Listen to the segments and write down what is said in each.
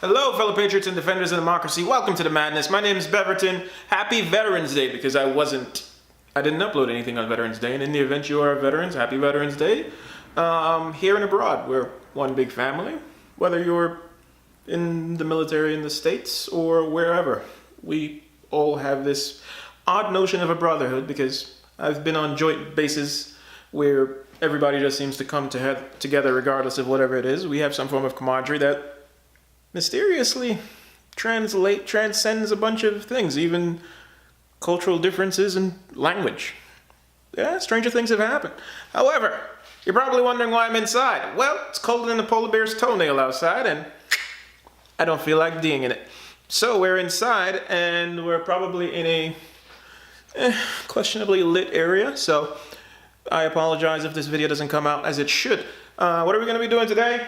Hello, fellow patriots and defenders of democracy. Welcome to the madness. My name is Beverton. Happy Veterans Day, because I didn't upload anything on Veterans Day. And in the event you are veterans, happy Veterans Day. Here and abroad, we're one big family. Whether you're in the military in the States or wherever, we all have this odd notion of a brotherhood, because I've been on joint bases where everybody just seems to come together regardless of whatever it is. We have some form of camaraderie that mysteriously transcends a bunch of things, even cultural differences and language. Yeah, stranger things have happened. However, you're probably wondering why I'm inside. Well, it's colder than a polar bear's toenail outside, and I don't feel like being in it. So we're inside, and we're probably in a questionably lit area, so I apologize if this video doesn't come out as it should. What are we going to be doing today?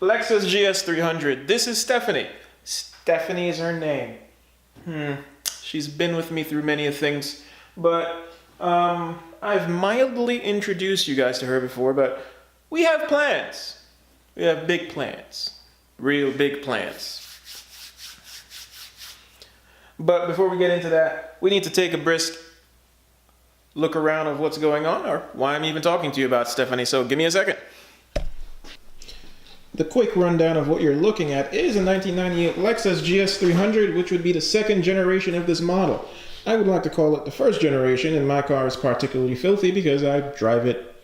Lexus GS 300. This is Stephanie. Stephanie is her name. She's been with me through many of things, but I've mildly introduced you guys to her before, but we have plans. We have big plans. Real big plans. But before we get into that, we need to take a brisk look around of what's going on, or why I'm even talking to you about Stephanie, so give me a second. The quick rundown of what you're looking at is a 1998 Lexus GS 300, which would be the second generation of this model. I would like to call it the first generation, and my car is particularly filthy because I drive it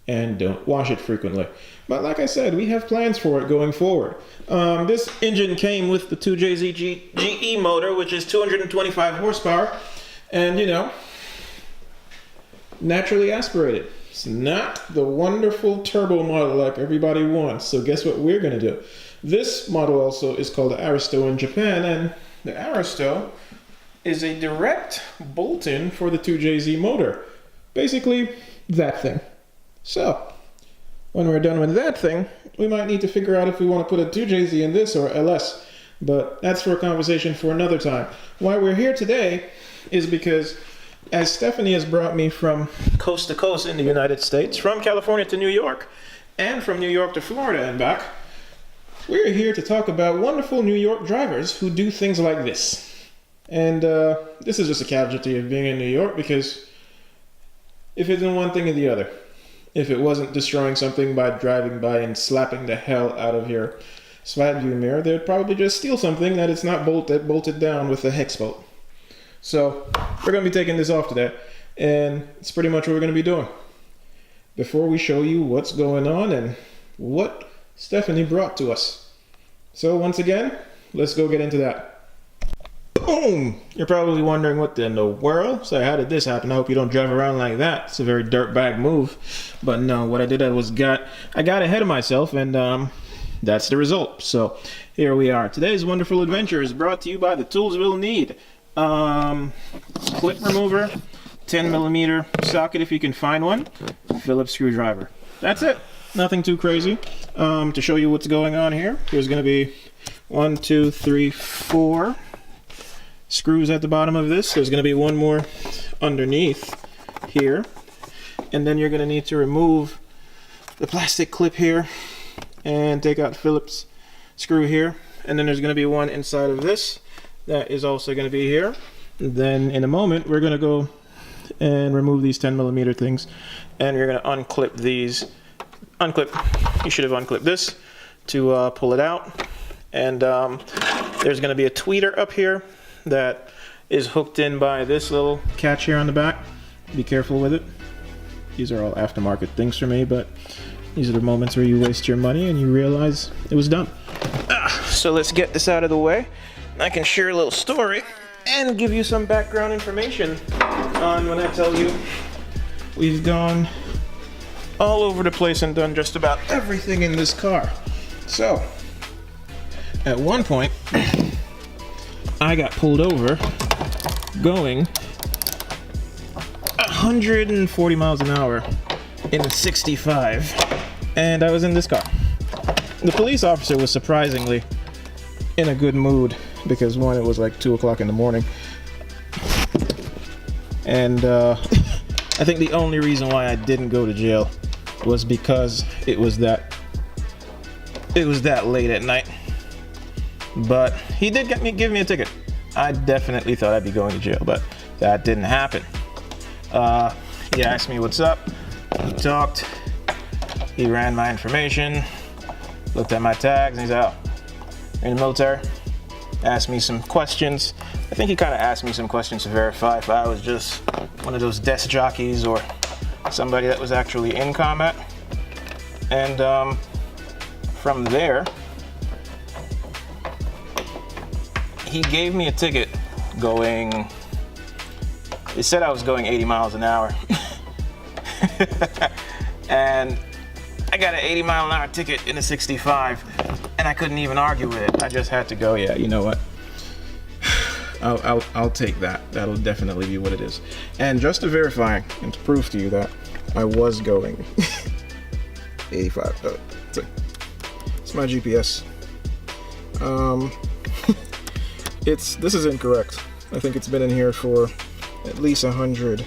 and don't wash it frequently. But like I said, we have plans for it going forward. This engine came with the 2JZ GE motor, which is 225 horsepower, and naturally aspirated. It's not the wonderful turbo model like everybody wants. So guess what we're going to do? This model also is called the Aristo in Japan, and the Aristo is a direct bolt-in for the 2JZ motor. Basically, that thing. So, when we're done with that thing, we might need to figure out if we want to put a 2JZ in this or LS. But that's for a conversation for another time. Why we're here today is because as Stephanie has brought me from coast to coast in the United States, from California to New York, and from New York to Florida and back, we're here to talk about wonderful New York drivers who do things like this. And this is just a casualty of being in New York, because if it's in one thing or the other, if it wasn't destroying something by driving by and slapping the hell out of your side view mirror, they'd probably just steal something that it's not bolted down with a hex bolt. So we're going to be taking this off today, and it's pretty much what we're going to be doing. Before we show you what's going on and what Stephanie brought to us. So once again, let's go get into that. Boom! You're probably wondering what in the world? So how did this happen? I hope you don't drive around like that. It's a very dirtbag move. But no, what I did was I got ahead of myself, and that's the result. So here we are. Today's wonderful adventure is brought to you by the tools we'll need. Clip remover, 10mm socket if you can find one, Phillips screwdriver. That's it. Nothing too crazy. To show you what's going on here, there's going to be 1, 2, 3, 4 screws at the bottom of this. There's going to be one more underneath here, and then you're going to need to remove the plastic clip here and take out Phillips screw here, and then there's going to be one inside of this that is also going to be here. Then in a moment we're going to go and remove these 10mm things, and you're going to unclip these. You should have unclipped this to pull it out, and there's going to be a tweeter up here that is hooked in by this little catch here on the back. Be careful with it. These are all aftermarket things for me, but these are the moments where you waste your money and you realize it was done. So let's get this out of the way. I can share a little story and give you some background information on when I tell you we've gone all over the place and done just about everything in this car. So, at one point, I got pulled over going 140 miles an hour in a 65, and I was in this car. The police officer was surprisingly in a good mood, because one, it was like 2 o'clock in the morning, and I think the only reason why I didn't go to jail was because it was that late at night. But he did give me a ticket. I definitely thought I'd be going to jail, but that didn't happen. He asked me what's up. We talked. He ran my information, looked at my tags, and he said, "Oh, you're in the military?" Asked me some questions. I think he kind of asked me some questions to verify if I was just one of those desk jockeys or somebody that was actually in combat. And from there, he gave me a ticket going, it said I was going 80 miles an hour. And I got an 80-mile-an-hour ticket in a 65, and I couldn't even argue with it. I just had to go, yeah, you know what? I'll take that. That'll definitely be what it is. And just to verify and to prove to you that I was going 85. It's my GPS. This is incorrect. I think it's been in here for at least 100,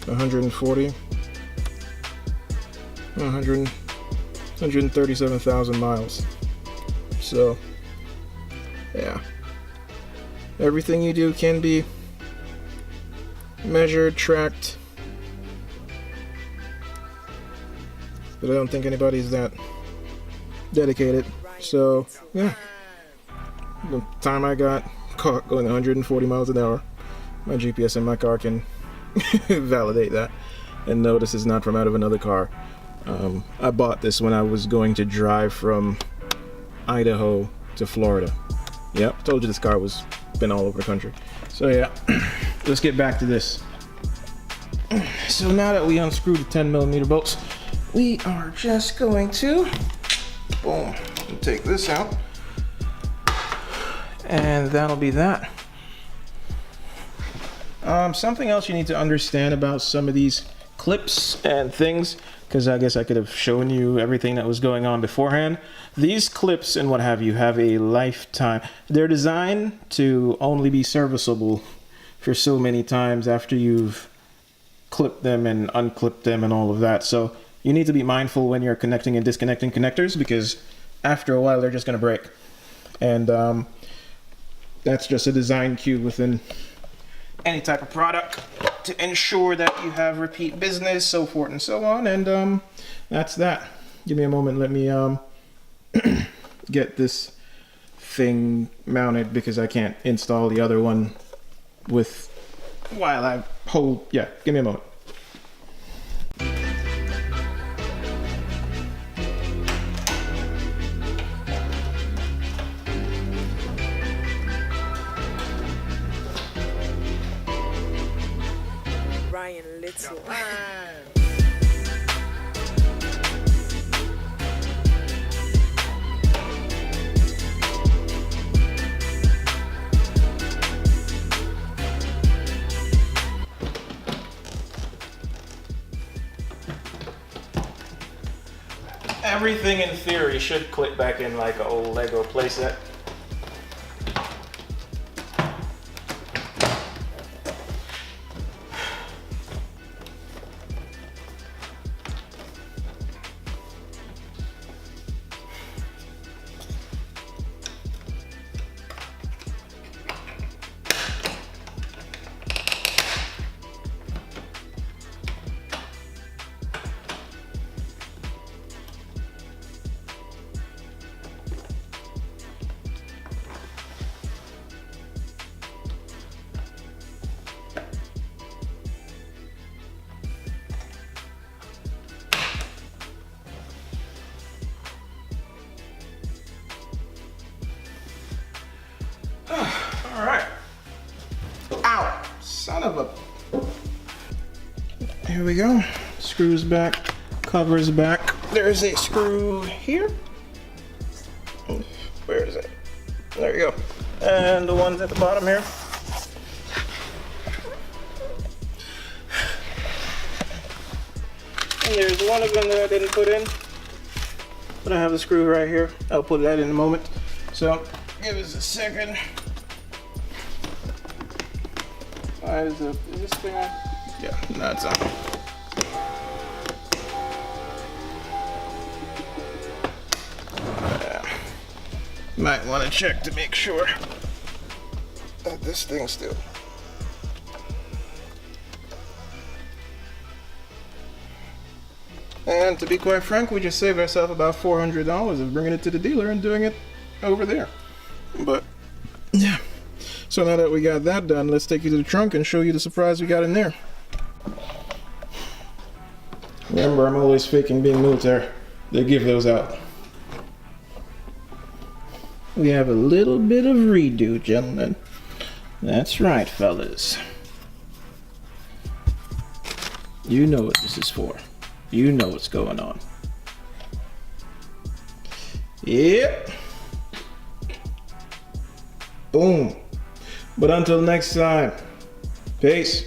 140, 137,000 miles. So, yeah. Everything you do can be measured, tracked. But I don't think anybody's that dedicated. So, yeah. The time I got caught going 140 miles an hour, my GPS in my car can validate that. And no, this is not from out of another car. I bought this when I was going to drive from Idaho to Florida. Yep, told you this car was been all over the country. So yeah, let's get back to this. So now that we unscrewed the 10mm bolts, we are just going to, boom, take this out. And that'll be that. Something else you need to understand about some of these clips and things, because I guess I could have shown you everything that was going on beforehand. These clips and what have you have a lifetime. They're designed to only be serviceable for so many times after you've clipped them and unclipped them and all of that. So you need to be mindful when you're connecting and disconnecting connectors, because after a while they're just going to break. And that's just a design cue within any type of product to ensure that you have repeat business, so forth and so on. And that's that. Give me a moment. Let me get this thing mounted, because I can't install the other one while I hold. Yeah, give me a moment. Little. Everything in theory should clip back in like an old Lego playset. All right. Ow! Son of a... Here we go. Screws back, covers back. There's a screw here. Where is it? There you go. And the ones at the bottom here. And there's one of them that I didn't put in, but I have the screw right here. I'll put that in a moment. So give us a second. Is this thing on? Yeah, no, it's on. Yeah. Might want to check to make sure that this thing's still. And to be quite frank, we just saved ourselves about $400 of bringing it to the dealer and doing it over there. But yeah. So now that we got that done, let's take you to the trunk and show you the surprise we got in there. Remember, I'm always faking being military. They give those out. We have a little bit of redo, gentlemen. That's right, fellas. You know what this is for. You know what's going on. Yep. Boom. But until next time, peace.